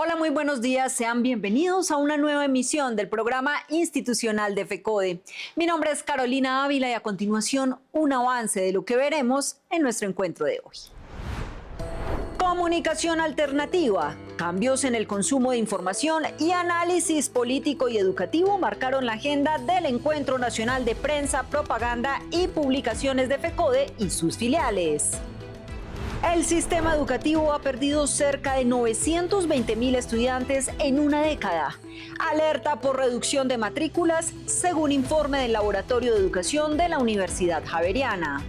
Hola, muy buenos días. Sean bienvenidos a una nueva emisión del programa institucional de FECODE. Mi nombre es Carolina Ávila y a continuación un avance de lo que veremos en nuestro encuentro de hoy. Comunicación alternativa, cambios en el consumo de información y análisis político y educativo marcaron la agenda del Encuentro Nacional de Prensa, Propaganda y Publicaciones de FECODE y sus filiales. El sistema educativo ha perdido cerca de 920.000 estudiantes en una década. Alerta por reducción de matrículas, según informe del Laboratorio de Educación de la Universidad Javeriana.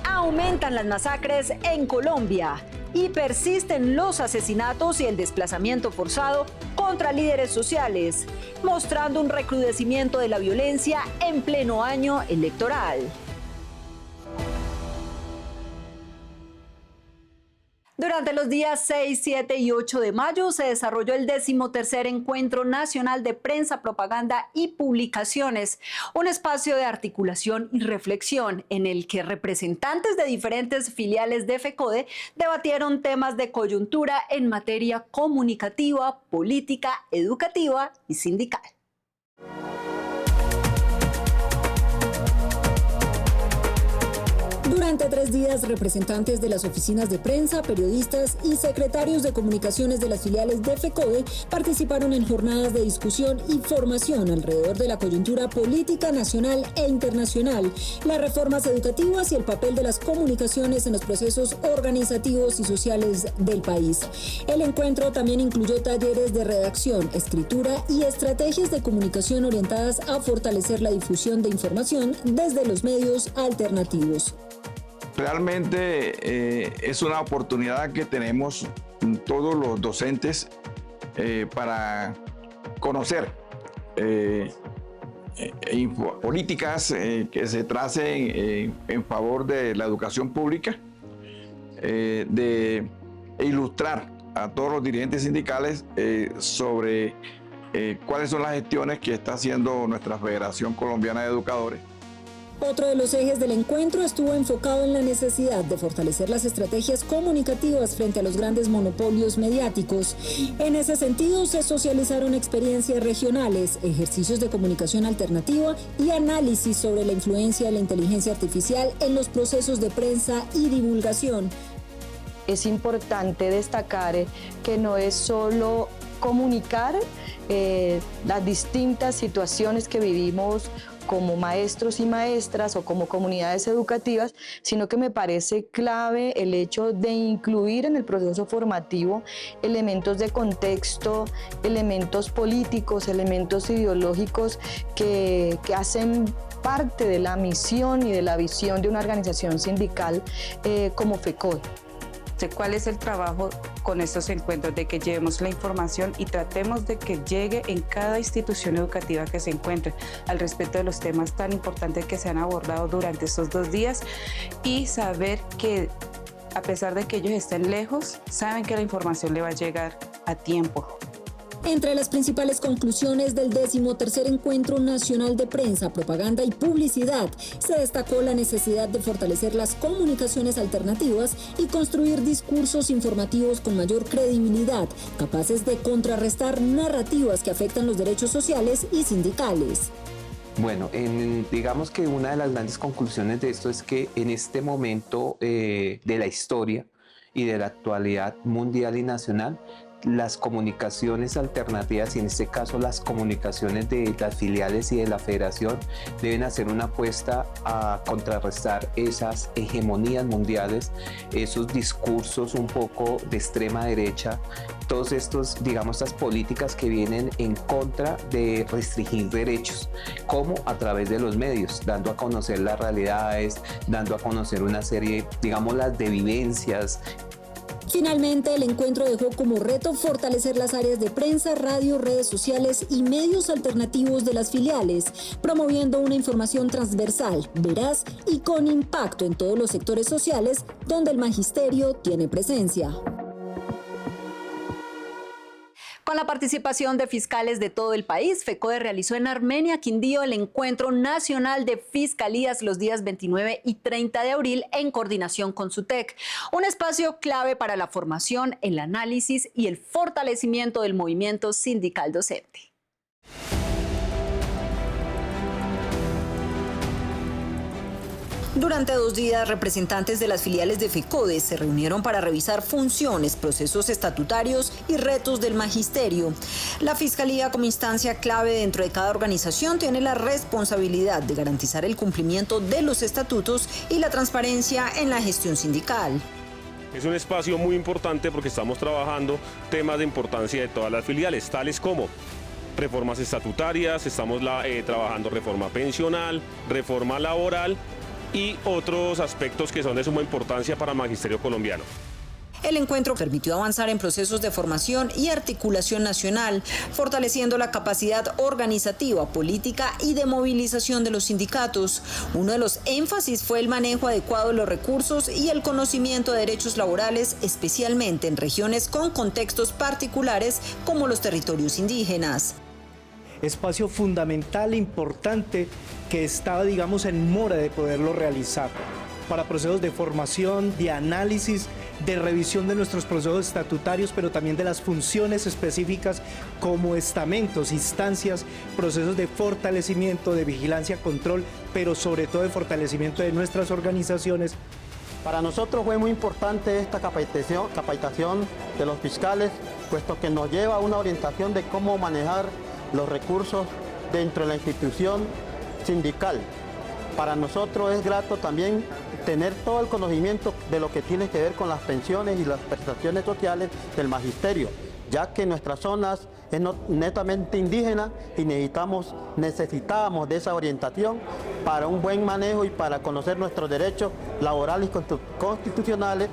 Aumentan las masacres en Colombia y persisten los asesinatos y el desplazamiento forzado contra líderes sociales, mostrando un recrudecimiento de la violencia en pleno año electoral. Durante los días 6, 7 y 8 de mayo se desarrolló el 13º Encuentro Nacional de Prensa, Propaganda y Publicaciones, un espacio de articulación y reflexión en el que representantes de diferentes filiales de FECODE debatieron temas de coyuntura en materia comunicativa, política, educativa y sindical. Durante 3 días, representantes de las oficinas de prensa, periodistas y secretarios de comunicaciones de las filiales de FECODE participaron en jornadas de discusión y formación alrededor de la coyuntura política nacional e internacional, las reformas educativas y el papel de las comunicaciones en los procesos organizativos y sociales del país. El encuentro también incluyó talleres de redacción, escritura y estrategias de comunicación orientadas a fortalecer la difusión de información desde los medios alternativos. Realmente es una oportunidad que tenemos todos los docentes para conocer políticas que se tracen en favor de la educación pública, de ilustrar a todos los dirigentes sindicales sobre cuáles son las gestiones que está haciendo nuestra Federación Colombiana de Educadores. Otro de los ejes del encuentro estuvo enfocado en la necesidad de fortalecer las estrategias comunicativas frente a los grandes monopolios mediáticos. En ese sentido, se socializaron experiencias regionales, ejercicios de comunicación alternativa y análisis sobre la influencia de la inteligencia artificial en los procesos de prensa y divulgación. Es importante destacar que no es solo comunicar las distintas situaciones que vivimos como maestros y maestras o como comunidades educativas, sino que me parece clave el hecho de incluir en el proceso formativo elementos de contexto, elementos políticos, elementos ideológicos que hacen parte de la misión y de la visión de una organización sindical como FECODE. ¿Cuál es el trabajo con estos encuentros? De que llevemos la información y tratemos de que llegue en cada institución educativa que se encuentre al respecto de los temas tan importantes que se han abordado durante estos 2 días y saber que a pesar de que ellos estén lejos, saben que la información le va a llegar a tiempo. Entre las principales conclusiones del 13º Encuentro Nacional de Prensa, Propaganda y Publicidad, se destacó la necesidad de fortalecer las comunicaciones alternativas y construir discursos informativos con mayor credibilidad, capaces de contrarrestar narrativas que afectan los derechos sociales y sindicales. Bueno, digamos que una de las grandes conclusiones de esto es que en este momento de la historia y de la actualidad mundial y nacional, las comunicaciones alternativas, y en este caso las comunicaciones de las filiales y de la federación, deben hacer una apuesta a contrarrestar esas hegemonías mundiales, esos discursos un poco de extrema derecha, todos estos, digamos, estas políticas que vienen en contra de restringir derechos, como a través de los medios, dando a conocer las realidades, dando a conocer una serie, digamos, las de vivencias. Finalmente, el encuentro dejó como reto fortalecer las áreas de prensa, radio, redes sociales y medios alternativos de las filiales, promoviendo una información transversal, veraz y con impacto en todos los sectores sociales donde el magisterio tiene presencia. Con la participación de fiscales de todo el país, FECODE realizó en Armenia, Quindío, el Encuentro Nacional de Fiscalías los días 29 y 30 de abril en coordinación con SUTEC, un espacio clave para la formación, el análisis y el fortalecimiento del movimiento sindical docente. Durante 2 días, representantes de las filiales de FECODE se reunieron para revisar funciones, procesos estatutarios y retos del magisterio. La Fiscalía, como instancia clave dentro de cada organización, tiene la responsabilidad de garantizar el cumplimiento de los estatutos y la transparencia en la gestión sindical. Es un espacio muy importante porque estamos trabajando temas de importancia de todas las filiales, tales como reformas estatutarias, estamos trabajando reforma pensional, reforma laboral y otros aspectos que son de suma importancia para el magisterio colombiano. El encuentro permitió avanzar en procesos de formación y articulación nacional, fortaleciendo la capacidad organizativa, política y de movilización de los sindicatos. Uno de los énfasis fue el manejo adecuado de los recursos y el conocimiento de derechos laborales, especialmente en regiones con contextos particulares como los territorios indígenas. Espacio fundamental e importante que estaba, digamos, en mora de poderlo realizar para procesos de formación, de análisis, de revisión de nuestros procesos estatutarios, pero también de las funciones específicas como estamentos, instancias, procesos de fortalecimiento, de vigilancia, control, pero sobre todo de fortalecimiento de nuestras organizaciones. Para nosotros fue muy importante esta capacitación de los fiscales, puesto que nos lleva a una orientación de cómo manejar los recursos dentro de la institución sindical. Para nosotros es grato también tener todo el conocimiento de lo que tiene que ver con las pensiones y las prestaciones sociales del magisterio, ya que nuestras zonas es netamente indígena y necesitábamos de esa orientación para un buen manejo y para conocer nuestros derechos laborales y constitucionales.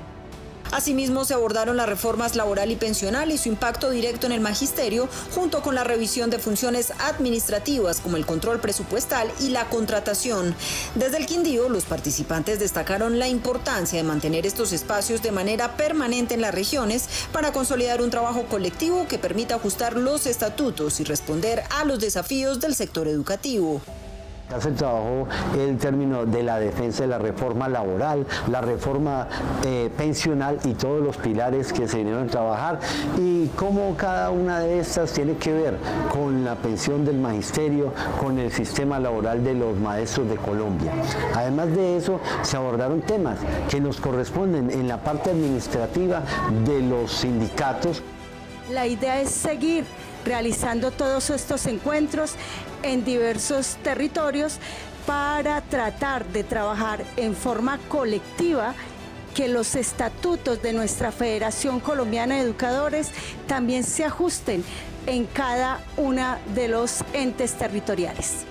Asimismo, se abordaron las reformas laboral y pensional y su impacto directo en el magisterio, junto con la revisión de funciones administrativas como el control presupuestal y la contratación. Desde el Quindío, los participantes destacaron la importancia de mantener estos espacios de manera permanente en las regiones para consolidar un trabajo colectivo que permita ajustar los estatutos y responder a los desafíos del sector educativo. Se trabajó el término de la defensa de la reforma laboral, la reforma pensional y todos los pilares que se vinieron a trabajar y cómo cada una de estas tiene que ver con la pensión del magisterio, con el sistema laboral de los maestros de Colombia. Además de eso, se abordaron temas que nos corresponden en la parte administrativa de los sindicatos. La idea es seguir realizando todos estos encuentros en diversos territorios para tratar de trabajar en forma colectiva que los estatutos de nuestra Federación Colombiana de Educadores también se ajusten en cada uno de los entes territoriales.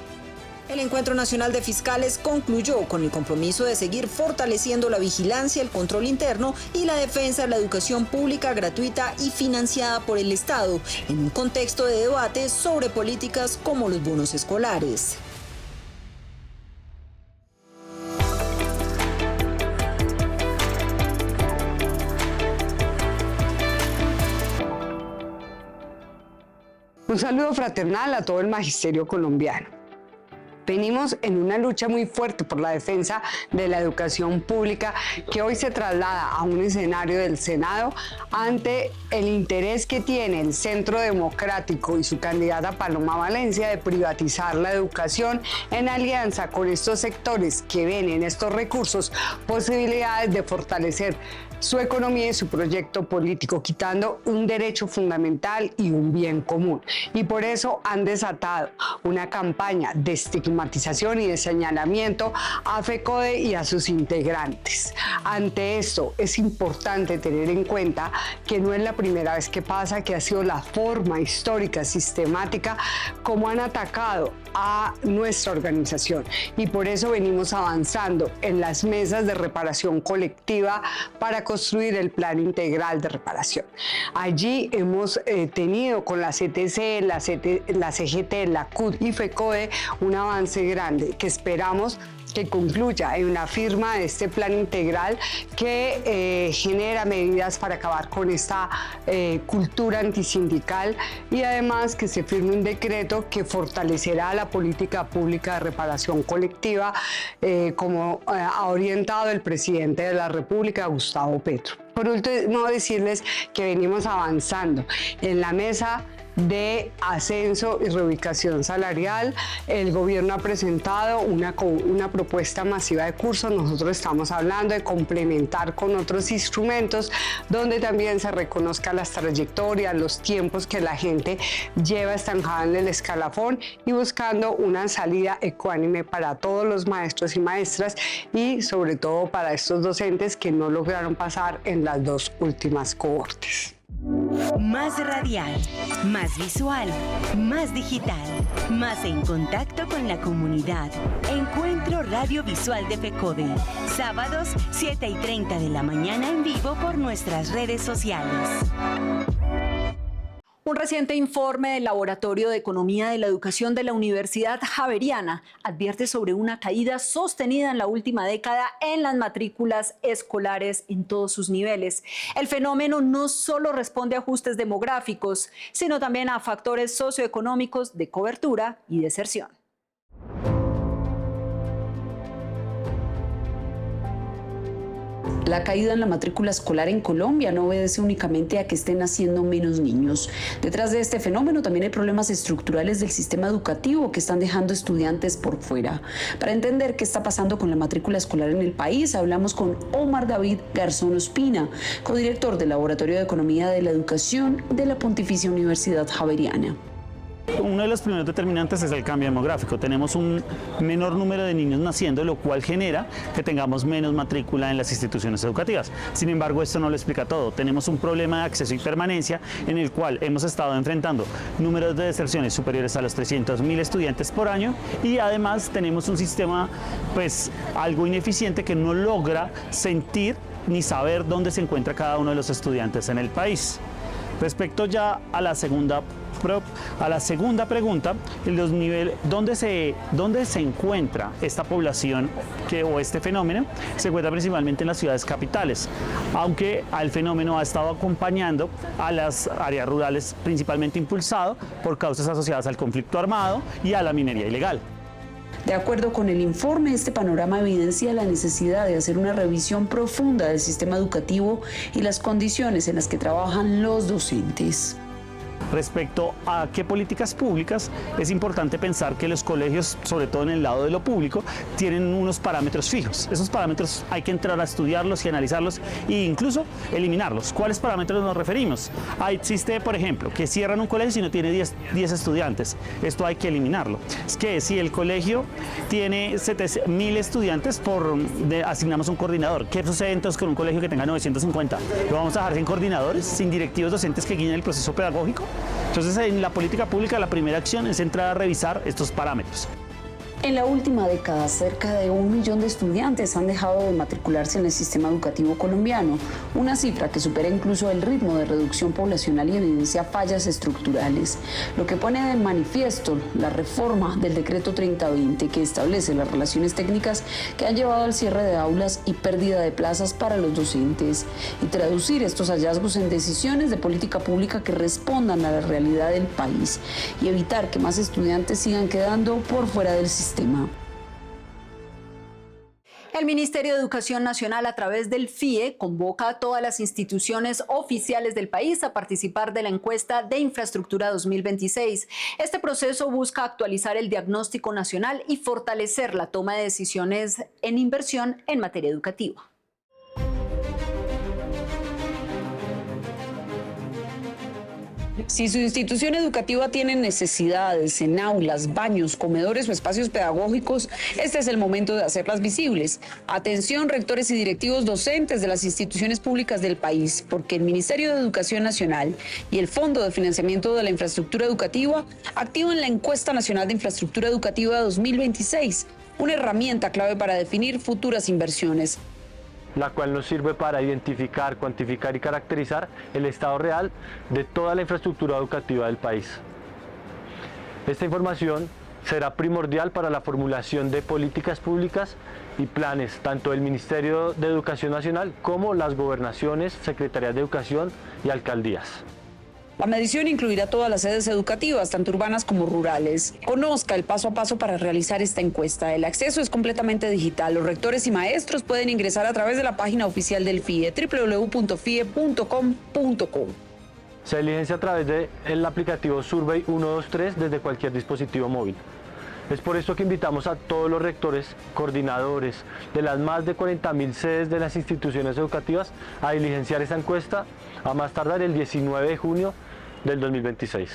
El Encuentro Nacional de Fiscales concluyó con el compromiso de seguir fortaleciendo la vigilancia, el control interno y la defensa de la educación pública gratuita y financiada por el Estado, en un contexto de debate sobre políticas como los bonos escolares. Un saludo fraternal a todo el magisterio colombiano. Venimos en una lucha muy fuerte por la defensa de la educación pública que hoy se traslada a un escenario del Senado ante el interés que tiene el Centro Democrático y su candidata Paloma Valencia de privatizar la educación en alianza con estos sectores que ven en estos recursos posibilidades de fortalecer su economía y su proyecto político, quitando un derecho fundamental y un bien común. Y por eso han desatado una campaña de estigmatización y de señalamiento a FECODE y a sus integrantes. Ante esto, es importante tener en cuenta que no es la primera vez que pasa, que ha sido la forma histórica, sistemática, como han atacado a nuestra organización. Y por eso venimos avanzando en las mesas de reparación colectiva para construir el plan integral de reparación. Allí hemos tenido con la CTC, la CGT, la CUT y FECODE un avance grande que esperamos que concluya en una firma de este plan integral que genera medidas para acabar con esta cultura antisindical y además que se firme un decreto que fortalecerá la política pública de reparación colectiva como ha orientado el presidente de la República, Gustavo Petro. Por último, decirles que venimos avanzando en la mesa de ascenso y reubicación salarial. El gobierno ha presentado una propuesta masiva de cursos. Nosotros estamos hablando de complementar con otros instrumentos donde también se reconozca las trayectorias, los tiempos que la gente lleva estancada en el escalafón y buscando una salida ecuánime para todos los maestros y maestras y sobre todo para estos docentes que no lograron pasar en las 2 últimas cohortes. Más radial, más visual, más digital, más en contacto con la comunidad. Encuentro radiovisual de FECODE. Sábados, 7:30 de la mañana en vivo por nuestras redes sociales. Un reciente informe del Laboratorio de Economía de la Educación de la Universidad Javeriana advierte sobre una caída sostenida en la última década en las matrículas escolares en todos sus niveles. El fenómeno no solo responde a ajustes demográficos, sino también a factores socioeconómicos de cobertura y deserción. La caída en la matrícula escolar en Colombia no obedece únicamente a que estén naciendo menos niños. Detrás de este fenómeno también hay problemas estructurales del sistema educativo que están dejando estudiantes por fuera. Para entender qué está pasando con la matrícula escolar en el país, hablamos con Omar David Garzón Ospina, codirector del Laboratorio de Economía de la Educación de la Pontificia Universidad Javeriana. Uno de los primeros determinantes es el cambio demográfico. Tenemos un menor número de niños naciendo, lo cual genera que tengamos menos matrícula en las instituciones educativas. Sin embargo, esto no lo explica todo. Tenemos un problema de acceso y permanencia en el cual hemos estado enfrentando números de deserciones superiores a los 300.000 estudiantes por año y además tenemos un sistema algo ineficiente que no logra sentir ni saber dónde se encuentra cada uno de los estudiantes en el país. Respecto ya a la segunda pregunta, los niveles, ¿dónde se encuentra esta población o este fenómeno? Se encuentra principalmente en las ciudades capitales, aunque el fenómeno ha estado acompañando a las áreas rurales, principalmente impulsado por causas asociadas al conflicto armado y a la minería ilegal. De acuerdo con el informe, este panorama evidencia la necesidad de hacer una revisión profunda del sistema educativo y las condiciones en las que trabajan los docentes. Respecto a qué políticas públicas, es importante pensar que los colegios, sobre todo en el lado de lo público, tienen unos parámetros fijos. Esos parámetros hay que entrar a estudiarlos y analizarlos e incluso eliminarlos. ¿Cuáles parámetros nos referimos? Existe, por ejemplo, que cierran un colegio si no tiene 10 estudiantes. Esto hay que eliminarlo. Es que si el colegio tiene 1.000 estudiantes, asignamos un coordinador. ¿Qué sucede entonces con un colegio que tenga 950? ¿Lo vamos a dejar sin coordinadores, sin directivos docentes que guíen el proceso pedagógico? Entonces, en la política pública, la primera acción es entrar a revisar estos parámetros. En la última década, cerca de 1 millón de estudiantes han dejado de matricularse en el sistema educativo colombiano, una cifra que supera incluso el ritmo de reducción poblacional y evidencia fallas estructurales, lo que pone de manifiesto la reforma del decreto 3020 que establece las relaciones técnicas que han llevado al cierre de aulas y pérdida de plazas para los docentes, y traducir estos hallazgos en decisiones de política pública que respondan a la realidad del país y evitar que más estudiantes sigan quedando por fuera del sistema. El Ministerio de Educación Nacional, a través del FIE, convoca a todas las instituciones oficiales del país a participar de la encuesta de infraestructura 2026. Este proceso busca actualizar el diagnóstico nacional y fortalecer la toma de decisiones en inversión en materia educativa. Si su institución educativa tiene necesidades en aulas, baños, comedores o espacios pedagógicos, este es el momento de hacerlas visibles. Atención, rectores y directivos docentes de las instituciones públicas del país, porque el Ministerio de Educación Nacional y el Fondo de Financiamiento de la Infraestructura Educativa activan la Encuesta Nacional de Infraestructura Educativa 2026, una herramienta clave para definir futuras inversiones, la cual nos sirve para identificar, cuantificar y caracterizar el estado real de toda la infraestructura educativa del país. Esta información será primordial para la formulación de políticas públicas y planes, tanto del Ministerio de Educación Nacional como las gobernaciones, secretarías de educación y alcaldías. La medición incluirá todas las sedes educativas, tanto urbanas como rurales. Conozca el paso a paso para realizar esta encuesta. El acceso es completamente digital. Los rectores y maestros pueden ingresar a través de la página oficial del FIE, www.fie.com.co. Se diligencia a través del aplicativo Survey 123 desde cualquier dispositivo móvil. Es por esto que invitamos a todos los rectores, coordinadores de las más de 40.000 sedes de las instituciones educativas a diligenciar esta encuesta a más tardar el 19 de junio del 2026.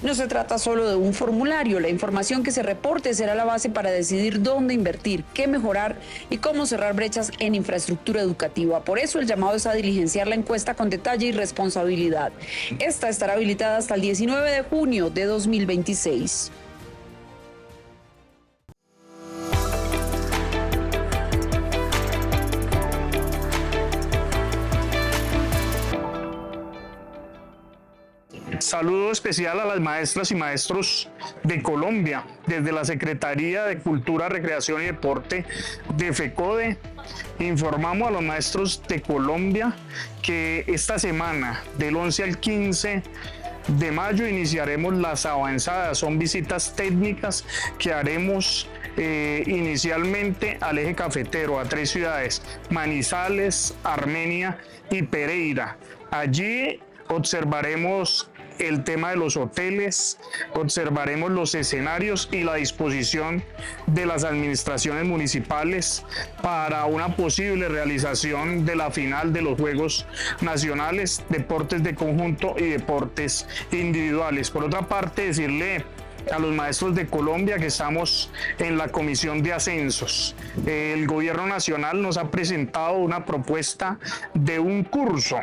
No se trata solo de un formulario. La información que se reporte será la base para decidir dónde invertir, qué mejorar y cómo cerrar brechas en infraestructura educativa. Por eso el llamado es a diligenciar la encuesta con detalle y responsabilidad. Esta estará habilitada hasta el 19 de junio de 2026. Saludo especial a las maestras y maestros de Colombia. Desde la Secretaría de Cultura, Recreación y Deporte de FECODE, informamos a los maestros de Colombia que esta semana, del 11 al 15 de mayo, iniciaremos las avanzadas. Son visitas técnicas que haremos inicialmente al eje cafetero, a 3 ciudades: Manizales, Armenia y Pereira. Allí observaremos el tema de los hoteles, observaremos los escenarios y la disposición de las administraciones municipales para una posible realización de la final de los Juegos Nacionales, deportes de conjunto y deportes individuales. Por otra parte, decirle a los maestros de Colombia que estamos en la Comisión de Ascensos. El Gobierno Nacional nos ha presentado una propuesta de un curso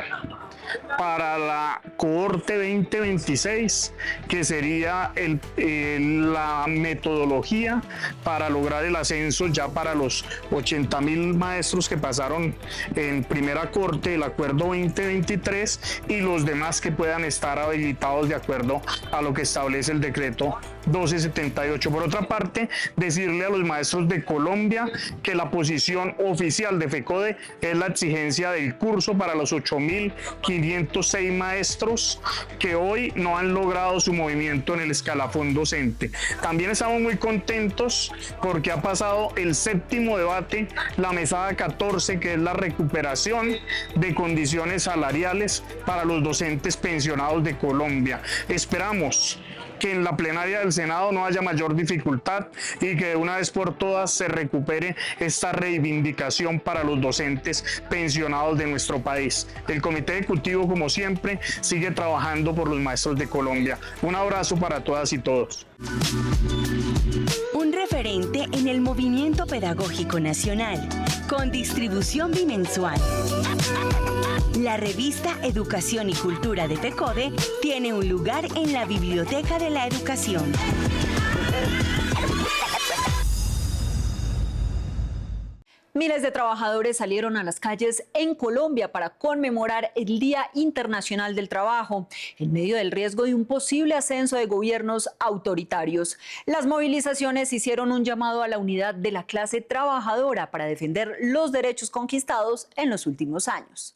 para la cohorte 2026, que sería la metodología para lograr el ascenso ya para los 80.000 maestros que pasaron en primera corte del acuerdo 2023 y los demás que puedan estar habilitados de acuerdo a lo que establece el decreto 1278. Por otra parte, decirle a los maestros de Colombia que la posición oficial de FECODE es la exigencia del curso para los 8.506 maestros que hoy no han logrado su movimiento en el escalafón docente. También estamos muy contentos porque ha pasado el 7º debate, la mesada 14, que es la recuperación de condiciones salariales para los docentes pensionados de Colombia. Esperamos que en la plenaria del Senado no haya mayor dificultad y que de una vez por todas se recupere esta reivindicación para los docentes pensionados de nuestro país. El Comité Ejecutivo, como siempre, sigue trabajando por los maestros de Colombia. Un abrazo para todas y todos. Un referente en el movimiento pedagógico nacional, con distribución bimensual. La revista Educación y Cultura de FECODE tiene un lugar en la Biblioteca de la Educación. Miles de trabajadores salieron a las calles en Colombia para conmemorar el Día Internacional del Trabajo, en medio del riesgo de un posible ascenso de gobiernos autoritarios. Las movilizaciones hicieron un llamado a la unidad de la clase trabajadora para defender los derechos conquistados en los últimos años.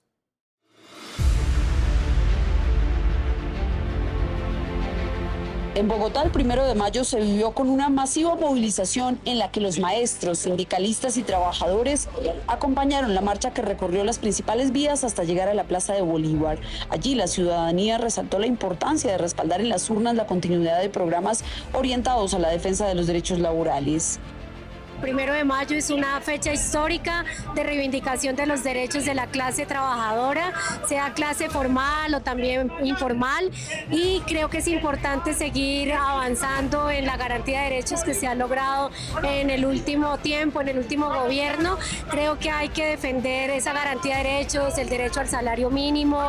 En Bogotá, el 1 de mayo se vivió con una masiva movilización en la que los maestros, sindicalistas y trabajadores acompañaron la marcha que recorrió las principales vías hasta llegar a la Plaza de Bolívar. Allí la ciudadanía resaltó la importancia de respaldar en las urnas la continuidad de programas orientados a la defensa de los derechos laborales. 1 de mayo es una fecha histórica de reivindicación de los derechos de la clase trabajadora, sea clase formal o también informal, y creo que es importante seguir avanzando en la garantía de derechos que se ha logrado en el último tiempo, en el último gobierno. Creo que hay que defender esa garantía de derechos, el derecho al salario mínimo,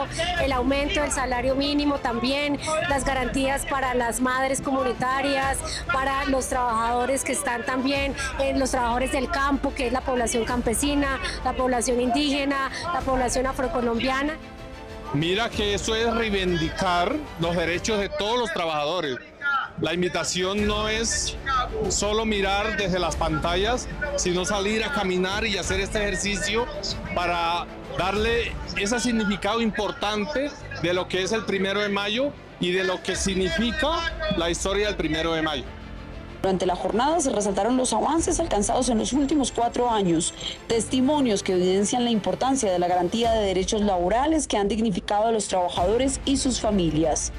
el aumento del salario mínimo también, las garantías para las madres comunitarias, para los trabajadores que están también en los trabajadores del campo, que es la población campesina, la población indígena, la población afrocolombiana. Mira que eso es reivindicar los derechos de todos los trabajadores, La invitación no es solo mirar desde las pantallas, sino salir a caminar y hacer este ejercicio para darle ese significado importante de lo que es el 1 de mayo y de lo que significa la historia del 1 de mayo. Durante la jornada se resaltaron los avances alcanzados en los últimos 4 años, testimonios que evidencian la importancia de la garantía de derechos laborales que han dignificado a los trabajadores y sus familias.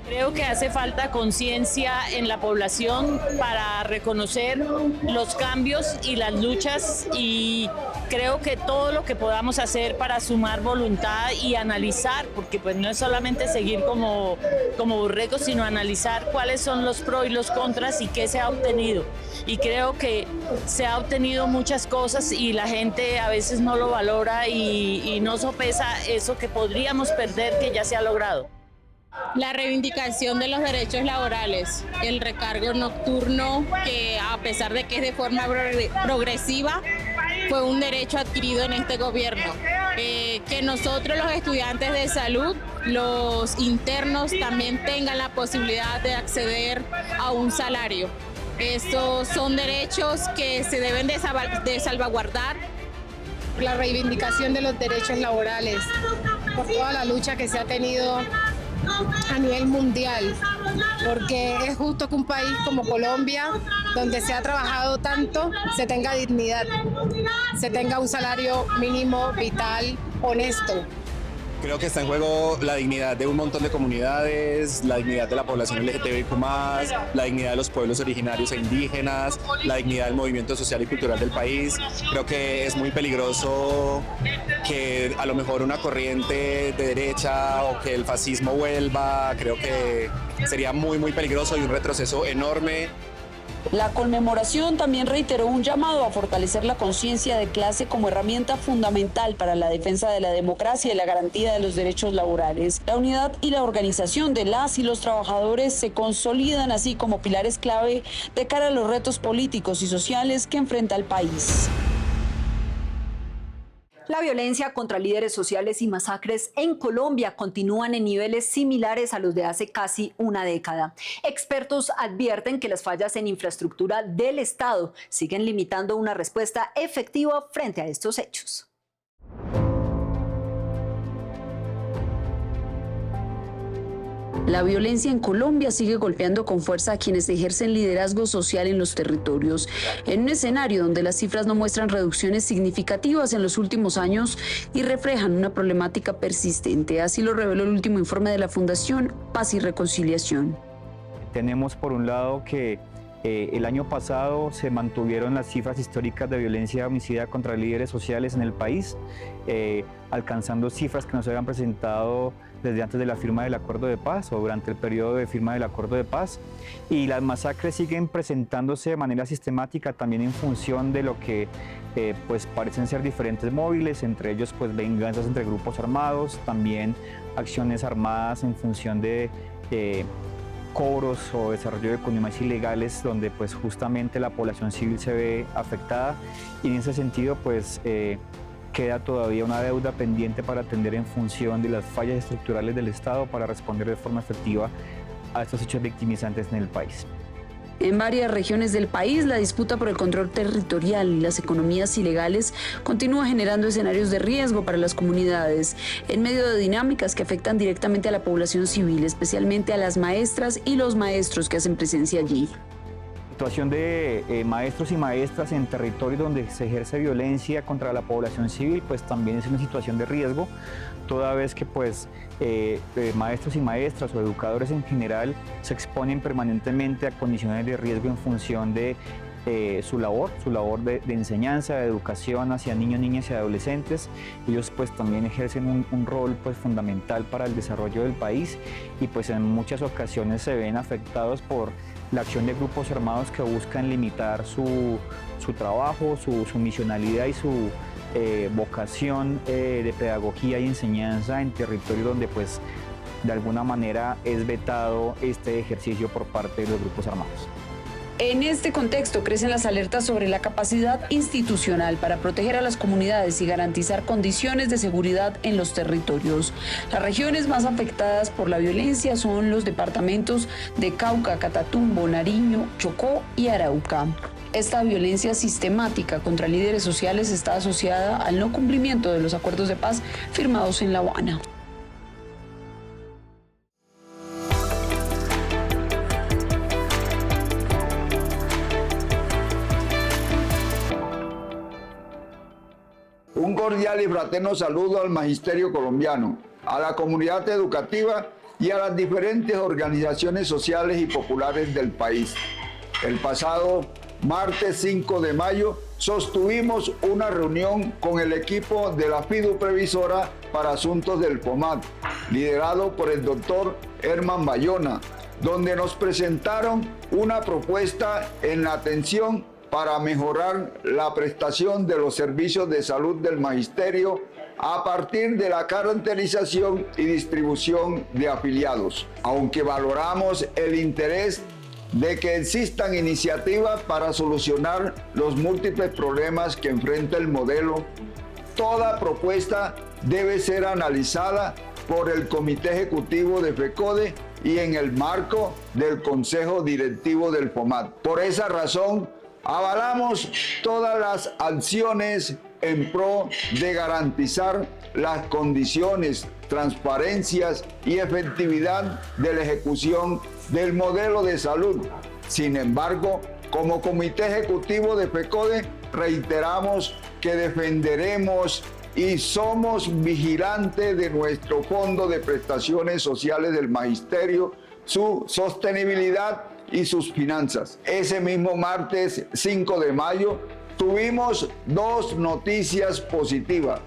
Creo que hace falta conciencia en la población para reconocer los cambios y las luchas, y creo que todo lo que podamos hacer para sumar voluntad y analizar, porque pues no es solamente seguir como borregos, sino analizar cuáles son los pros y los contras y qué se ha obtenido. Y creo que se ha obtenido muchas cosas y la gente a veces no lo valora y no sopesa eso que podríamos perder que ya se ha logrado. La reivindicación de los derechos laborales, el recargo nocturno, que a pesar de que es de forma progresiva, fue un derecho adquirido en este gobierno. Que nosotros, los estudiantes de salud, los internos, también tengan la posibilidad de acceder a un salario. Estos son derechos que se deben de salvaguardar. La reivindicación de los derechos laborales, por toda la lucha que se ha tenido a nivel mundial, porque es justo que un país como Colombia, donde se ha trabajado tanto, se tenga dignidad, se tenga un salario mínimo vital, honesto. Creo que está en juego la dignidad de un montón de comunidades, la dignidad de la población LGTBIQ+, la dignidad de los pueblos originarios e indígenas, la dignidad del movimiento social y cultural del país. Creo que es muy peligroso que a lo mejor una corriente de derecha o que el fascismo vuelva. Creo que sería muy peligroso y un retroceso enorme. La conmemoración también reiteró un llamado a fortalecer la conciencia de clase como herramienta fundamental para la defensa de la democracia y la garantía de los derechos laborales. La unidad y la organización de las y los trabajadores se consolidan así como pilares clave de cara a los retos políticos y sociales que enfrenta el país. La violencia contra líderes sociales y masacres en Colombia continúan en niveles similares a los de hace casi una década. Expertos advierten que las fallas en infraestructura del Estado siguen limitando una respuesta efectiva frente a estos hechos. La violencia en Colombia sigue golpeando con fuerza a quienes ejercen liderazgo social en los territorios. En un escenario donde las cifras no muestran reducciones significativas en los últimos años y reflejan una problemática persistente. Así lo reveló el último informe de la Fundación Paz y Reconciliación. Tenemos por un lado que el año pasado se mantuvieron las cifras históricas de violencia homicida contra líderes sociales en el país, alcanzando cifras que no se habían presentado desde antes de la firma del Acuerdo de Paz o durante el periodo de firma del Acuerdo de Paz. Y las masacres siguen presentándose de manera sistemática también en función de lo que pues parecen ser diferentes móviles, entre ellos pues venganzas entre grupos armados, también acciones armadas en función de cobros o desarrollo de economías ilegales donde pues justamente la población civil se ve afectada, y en ese sentido pues queda todavía una deuda pendiente para atender en función de las fallas estructurales del Estado para responder de forma efectiva a estos hechos victimizantes en el país. En varias regiones del país, la disputa por el control territorial y las economías ilegales continúa generando escenarios de riesgo para las comunidades, en medio de dinámicas que afectan directamente a la población civil, especialmente a las maestras y los maestros que hacen presencia allí. La situación de maestros y maestras en territorios donde se ejerce violencia contra la población civil pues también es una situación de riesgo, toda vez que pues maestros y maestras o educadores en general se exponen permanentemente a condiciones de riesgo en función de su labor de enseñanza, de educación hacia niños, niñas y adolescentes. Ellos pues también ejercen un rol pues fundamental para el desarrollo del país, y pues en muchas ocasiones se ven afectados por la acción de grupos armados que buscan limitar su trabajo, su misionalidad y su vocación de pedagogía y enseñanza en territorios donde pues de alguna manera es vetado este ejercicio por parte de los grupos armados. En este contexto crecen las alertas sobre la capacidad institucional para proteger a las comunidades y garantizar condiciones de seguridad en los territorios. Las regiones más afectadas por la violencia son los departamentos de Cauca, Catatumbo, Nariño, Chocó y Arauca. Esta violencia sistemática contra líderes sociales está asociada al no cumplimiento de los acuerdos de paz firmados en La Habana. Un cordial y fraterno saludo al magisterio colombiano, a la comunidad educativa y a las diferentes organizaciones sociales y populares del país. El pasado martes 5 de mayo sostuvimos una reunión con el equipo de la FIDU Previsora para Asuntos del FOMAT, liderado por el doctor Herman Bayona, donde nos presentaron una propuesta en la atención para mejorar la prestación de los servicios de salud del magisterio a partir de la caracterización y distribución de afiliados. Aunque valoramos el interés de que existan iniciativas para solucionar los múltiples problemas que enfrenta el modelo, toda propuesta debe ser analizada por el Comité Ejecutivo de FECODE y en el marco del Consejo Directivo del FOMAT. Por esa razón, avalamos todas las acciones en pro de garantizar las condiciones, transparencias y efectividad de la ejecución del modelo de salud. Sin embargo, como Comité Ejecutivo de FECODE, reiteramos que defenderemos y somos vigilantes de nuestro Fondo de Prestaciones Sociales del Magisterio, su sostenibilidad y sus finanzas. Ese mismo martes 5 de mayo tuvimos dos noticias positivas.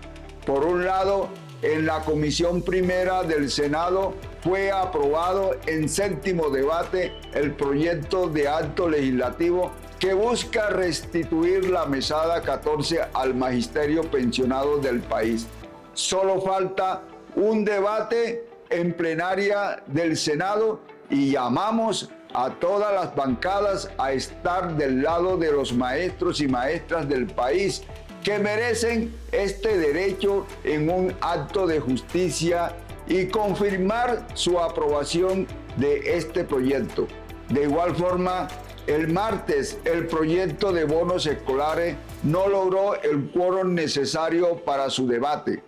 Por un lado, en la Comisión Primera del Senado fue aprobado en séptimo debate el proyecto de acto legislativo que busca restituir la mesada 14 al magisterio pensionado del país. Solo falta un debate en plenaria del Senado y llamamos a todas las bancadas a estar del lado de los maestros y maestras del país que merecen este derecho en un acto de justicia y confirmar su aprobación de este proyecto. De igual forma, el martes el proyecto de bonos escolares no logró el quórum necesario para su debate.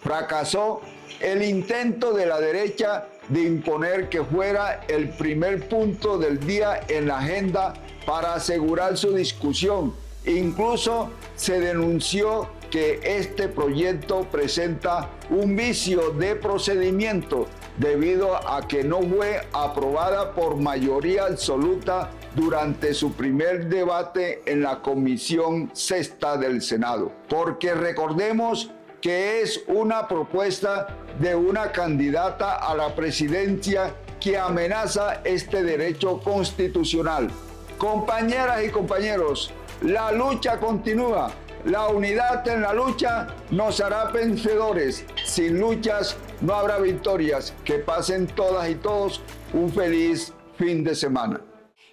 Fracasó el intento de la derecha de imponer que fuera el primer punto del día en la agenda para asegurar su discusión. Incluso se denunció que este proyecto presenta un vicio de procedimiento debido a que no fue aprobada por mayoría absoluta durante su primer debate en la Comisión Sexta del Senado. Porque recordemos que es una propuesta de una candidata a la presidencia que amenaza este derecho constitucional. Compañeras y compañeros, la lucha continúa. La unidad en la lucha nos hará vencedores. Sin luchas no habrá victorias. Que pasen todas y todos un feliz fin de semana.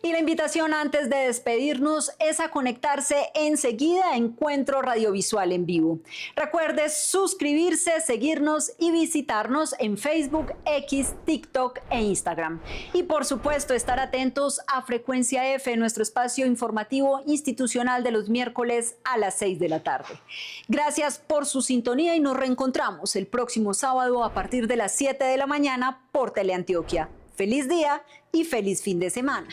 Y la invitación antes de despedirnos es a conectarse enseguida a Encuentro Radiovisual en Vivo. Recuerde suscribirse, seguirnos y visitarnos en Facebook, X, TikTok e Instagram. Y por supuesto estar atentos a Frecuencia F, nuestro espacio informativo institucional de los miércoles a las 6 de la tarde. Gracias por su sintonía y nos reencontramos el próximo sábado a partir de las 7 de la mañana por Teleantioquia. Feliz día y feliz fin de semana.